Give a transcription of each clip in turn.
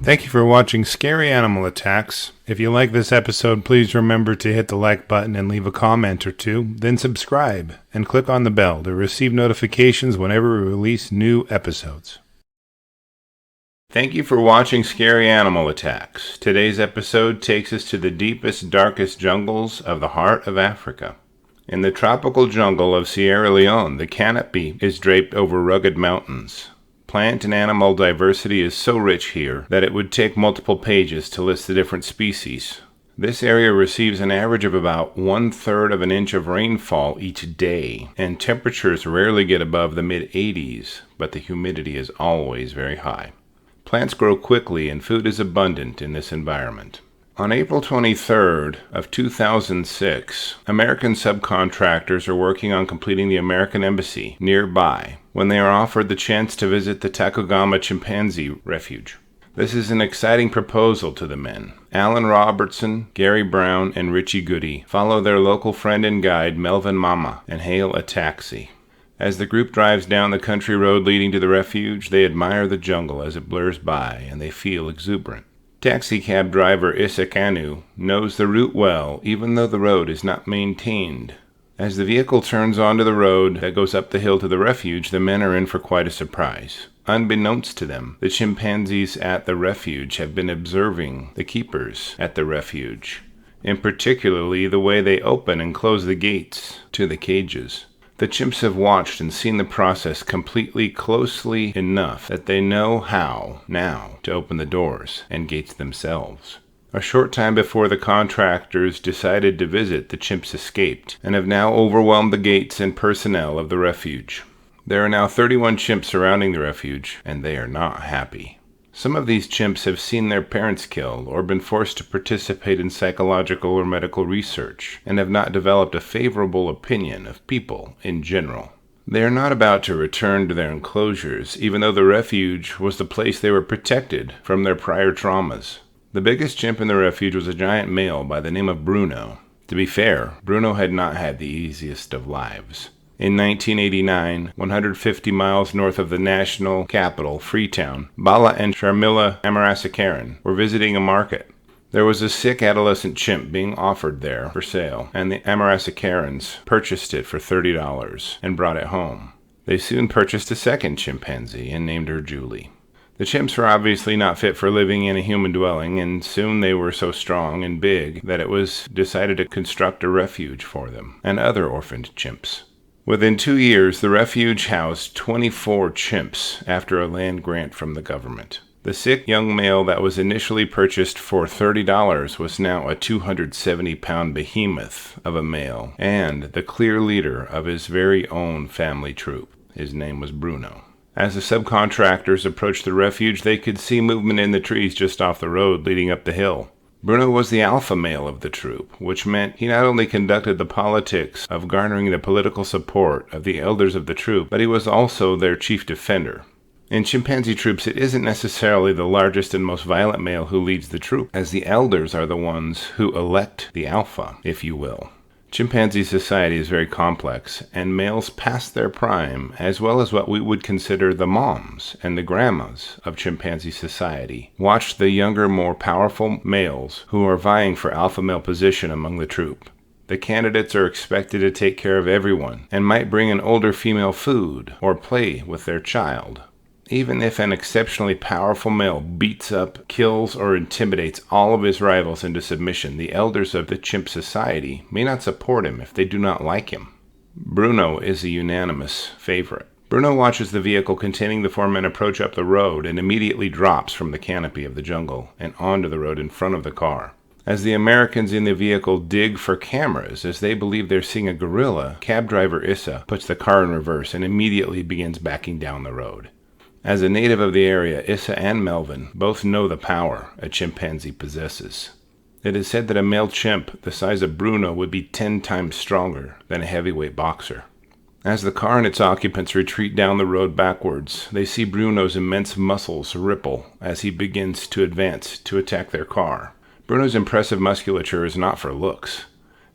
Thank you for watching Scary Animal Attacks. If you like this episode, please remember to hit the like button and leave a comment or two, then subscribe and click on the bell to receive notifications whenever we release new episodes. Thank you for watching Scary Animal Attacks. Today's episode takes us to the deepest, darkest jungles of the heart of Africa. In the tropical jungle of Sierra Leone, the canopy is draped over rugged mountains. Plant and animal diversity is so rich here that it would take multiple pages to list the different species. This area receives an average of about 1/3 of an inch of rainfall each day, and temperatures rarely get above the mid-80s, but the humidity is always very high. Plants grow quickly and food is abundant in this environment. On April 23rd of 2006, American subcontractors are working on completing the American Embassy nearby when they are offered the chance to visit the Tacugama Chimpanzee Refuge. This is an exciting proposal to the men. Alan Robertson, Gary Brown, and Richie Goodie follow their local friend and guide Melvin Mammah and hail a taxi. As the group drives down the country road leading to the refuge, they admire the jungle as it blurs by and they feel exuberant. Taxi cab driver Issa Kanu knows the route well, even though the road is not maintained. As the vehicle turns onto the road that goes up the hill to the refuge, the men are in for quite a surprise. Unbeknownst to them, the chimpanzees at the refuge have been observing the keepers at the refuge, in particularly the way they open and close the gates to the cages. The chimps have watched and seen the process completely closely enough that they know how now to open the doors and gates themselves. A short time before the contractors decided to visit, the chimps escaped and have now overwhelmed the gates and personnel of the refuge. There are now 31 chimps surrounding the refuge, and they are not happy. Some of these chimps have seen their parents killed or been forced to participate in psychological or medical research and have not developed a favorable opinion of people in general. They are not about to return to their enclosures, even though the refuge was the place they were protected from their prior traumas. The biggest chimp in the refuge was a giant male by the name of Bruno. To be fair, Bruno had not had the easiest of lives. In 1989, 150 miles north of the national capital, Freetown, Bala and Sharmila Amarasakaran were visiting a market. There was a sick adolescent chimp being offered there for sale, and the Amarasakarans purchased it for $30 and brought it home. They soon purchased a second chimpanzee and named her Julie. The chimps were obviously not fit for living in a human dwelling, and soon they were so strong and big that it was decided to construct a refuge for them and other orphaned chimps. Within 2 years, the refuge housed 24 chimps after a land grant from the government. The sick young male that was initially purchased for $30 was now a 270-pound behemoth of a male and the clear leader of his very own family troop. His name was Bruno. As the subcontractors approached the refuge, they could see movement in the trees just off the road leading up the hill. Bruno was the alpha male of the troop, which meant he not only conducted the politics of garnering the political support of the elders of the troop, but he was also their chief defender. In chimpanzee troops, it isn't necessarily the largest and most violent male who leads the troop, as the elders are the ones who elect the alpha, if you will. Chimpanzee society is very complex, and males past their prime, as well as what we would consider the moms and the grandmas of chimpanzee society, watch the younger, more powerful males who are vying for alpha male position among the troop. The candidates are expected to take care of everyone, and might bring an older female food or play with their child. Even if an exceptionally powerful male beats up, kills, or intimidates all of his rivals into submission, the elders of the chimp society may not support him if they do not like him. Bruno is a unanimous favorite. Bruno watches the vehicle containing the four men approach up the road and immediately drops from the canopy of the jungle and onto the road in front of the car. As the Americans in the vehicle dig for cameras as they believe they're seeing a gorilla, cab driver Issa puts the car in reverse and immediately begins backing down the road. As a native of the area, Issa and Melvin both know the power a chimpanzee possesses. It is said that a male chimp the size of Bruno would be 10 times stronger than a heavyweight boxer. As the car and its occupants retreat down the road backwards, they see Bruno's immense muscles ripple as he begins to advance to attack their car. Bruno's impressive musculature is not for looks,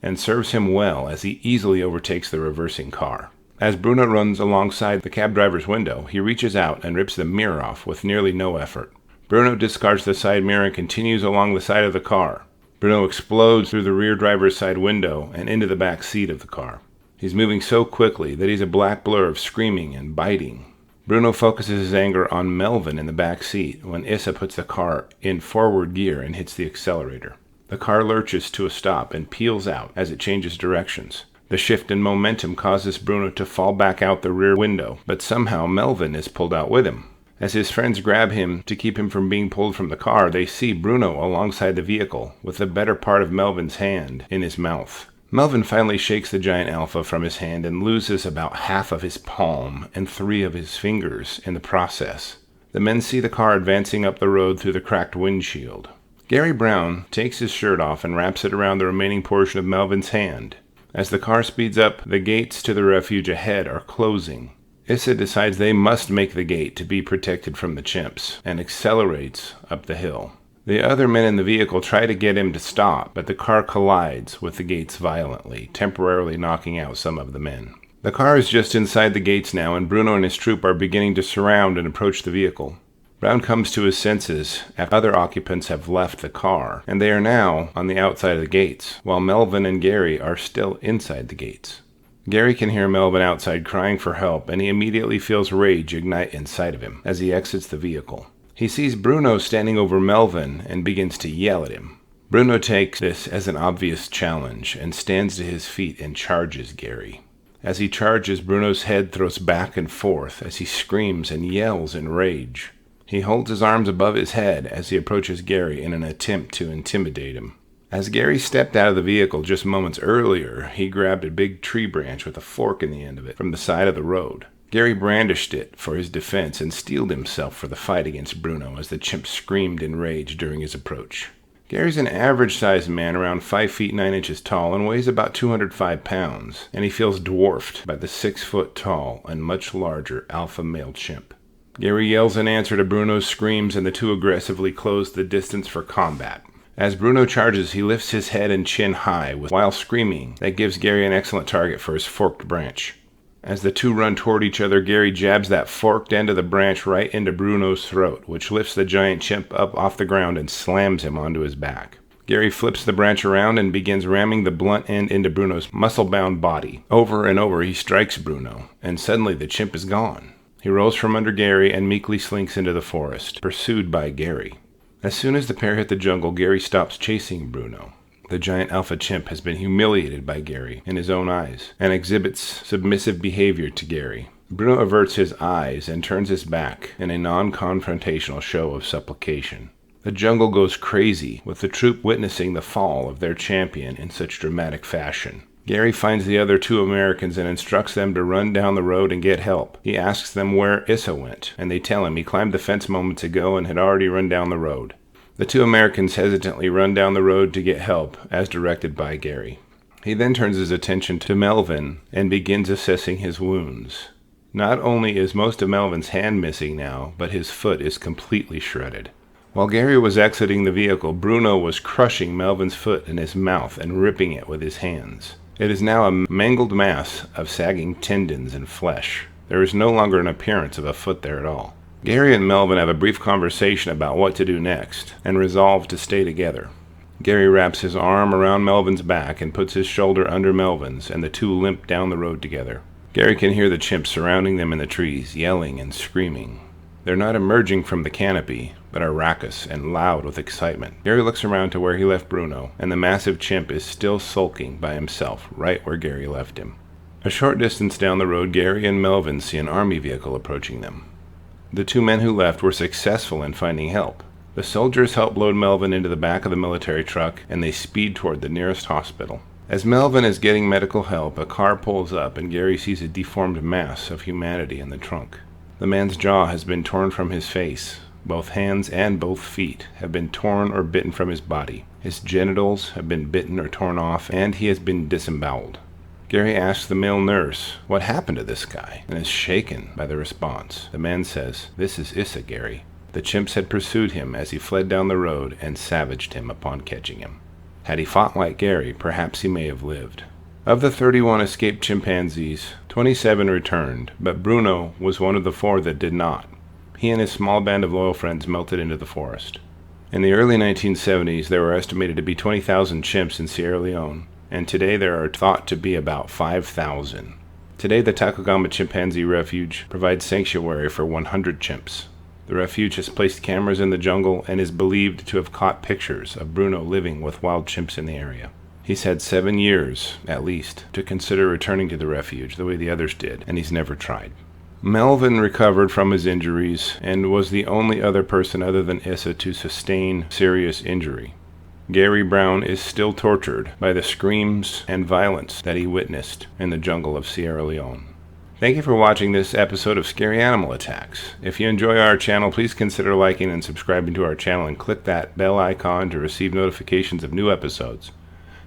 and serves him well as he easily overtakes the reversing car. As Bruno runs alongside the cab driver's window, he reaches out and rips the mirror off with nearly no effort. Bruno discards the side mirror and continues along the side of the car. Bruno explodes through the rear driver's side window and into the back seat of the car. He's moving so quickly that he's a black blur of screaming and biting. Bruno focuses his anger on Melvin in the back seat when Issa puts the car in forward gear and hits the accelerator. The car lurches to a stop and peels out as it changes directions. The shift in momentum causes Bruno to fall back out the rear window, but somehow Melvin is pulled out with him. As his friends grab him to keep him from being pulled from the car, they see Bruno alongside the vehicle, with the better part of Melvin's hand in his mouth. Melvin finally shakes the giant alpha from his hand and loses about half of his palm and 3 of his fingers in the process. The men see the car advancing up the road through the cracked windshield. Gary Brown takes his shirt off and wraps it around the remaining portion of Melvin's hand. As the car speeds up, the gates to the refuge ahead are closing. Issa decides they must make the gate to be protected from the chimps, and accelerates up the hill. The other men in the vehicle try to get him to stop, but the car collides with the gates violently, temporarily knocking out some of the men. The car is just inside the gates now, and Bruno and his troop are beginning to surround and approach the vehicle. Brown comes to his senses after other occupants have left the car, and they are now on the outside of the gates, while Melvin and Gary are still inside the gates. Gary can hear Melvin outside crying for help, and he immediately feels rage ignite inside of him as he exits the vehicle. He sees Bruno standing over Melvin and begins to yell at him. Bruno takes this as an obvious challenge and stands to his feet and charges Gary. As he charges, Bruno's head throws back and forth as he screams and yells in rage. He holds his arms above his head as he approaches Gary in an attempt to intimidate him. As Gary stepped out of the vehicle just moments earlier, he grabbed a big tree branch with a fork in the end of it from the side of the road. Gary brandished it for his defense and steeled himself for the fight against Bruno as the chimp screamed in rage during his approach. Gary's an average-sized man around 5 feet 9 inches tall and weighs about 205 pounds, and he feels dwarfed by the 6-foot-tall and much larger alpha male chimp. Gary yells in answer to Bruno's screams, and the two aggressively close the distance for combat. As Bruno charges, he lifts his head and chin high while screaming. That gives Gary an excellent target for his forked branch. As the two run toward each other, Gary jabs that forked end of the branch right into Bruno's throat, which lifts the giant chimp up off the ground and slams him onto his back. Gary flips the branch around and begins ramming the blunt end into Bruno's muscle-bound body. Over and over he strikes Bruno, and suddenly the chimp is gone. He rolls from under Gary and meekly slinks into the forest, pursued by Gary. As soon as the pair hit the jungle, Gary stops chasing Bruno. The giant alpha chimp has been humiliated by Gary in his own eyes and exhibits submissive behavior to Gary. Bruno averts his eyes and turns his back in a non-confrontational show of supplication. The jungle goes crazy, with the troop witnessing the fall of their champion in such dramatic fashion. Gary finds the other two Americans and instructs them to run down the road and get help. He asks them where Issa went, and they tell him he climbed the fence moments ago and had already run down the road. The two Americans hesitantly run down the road to get help, as directed by Gary. He then turns his attention to Melvin and begins assessing his wounds. Not only is most of Melvin's hand missing now, but his foot is completely shredded. While Gary was exiting the vehicle, Bruno was crushing Melvin's foot in his mouth and ripping it with his hands. It is now a mangled mass of sagging tendons and flesh. There is no longer an appearance of a foot there at all. Gary and Melvin have a brief conversation about what to do next, and resolve to stay together. Gary wraps his arm around Melvin's back and puts his shoulder under Melvin's, and the two limp down the road together. Gary can hear the chimps surrounding them in the trees, yelling and screaming. They're not emerging from the canopy, but are raucous and loud with excitement. Gary looks around to where he left Bruno, and the massive chimp is still sulking by himself, right where Gary left him. A short distance down the road, Gary and Melvin see an army vehicle approaching them. The two men who left were successful in finding help. The soldiers help load Melvin into the back of the military truck, and they speed toward the nearest hospital. As Melvin is getting medical help, a car pulls up, and Gary sees a deformed mass of humanity in the trunk. The man's jaw has been torn from his face. Both hands and both feet have been torn or bitten from his body. His genitals have been bitten or torn off, and he has been disemboweled. Gary asks the male nurse what happened to this guy, and is shaken by the response. The man says, "This is Issa, Gary." The chimps had pursued him as he fled down the road and savaged him upon catching him. Had he fought like Gary, perhaps he may have lived. Of the 31 escaped chimpanzees, 27 returned, but Bruno was one of the 4 that did not. he and his small band of loyal friends melted into the forest. In the early 1970s, there were estimated to be 20,000 chimps in Sierra Leone, and today there are thought to be about 5,000. Today, the Tacugama Chimpanzee Refuge provides sanctuary for 100 chimps. The refuge has placed cameras in the jungle and is believed to have caught pictures of Bruno living with wild chimps in the area. He's had 7 years, at least, to consider returning to the refuge the way the others did, and he's never tried. Melvin recovered from his injuries and was the only other person other than Issa to sustain serious injury. Gary Brown is still tortured by the screams and violence that he witnessed in the jungle of Sierra Leone. Thank you for watching this episode of Scary Animal Attacks. If you enjoy our channel, please consider liking and subscribing to our channel and click that bell icon to receive notifications of new episodes.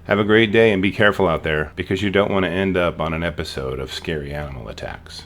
Have a great day and be careful out there, because you don't want to end up on an episode of Scary Animal Attacks.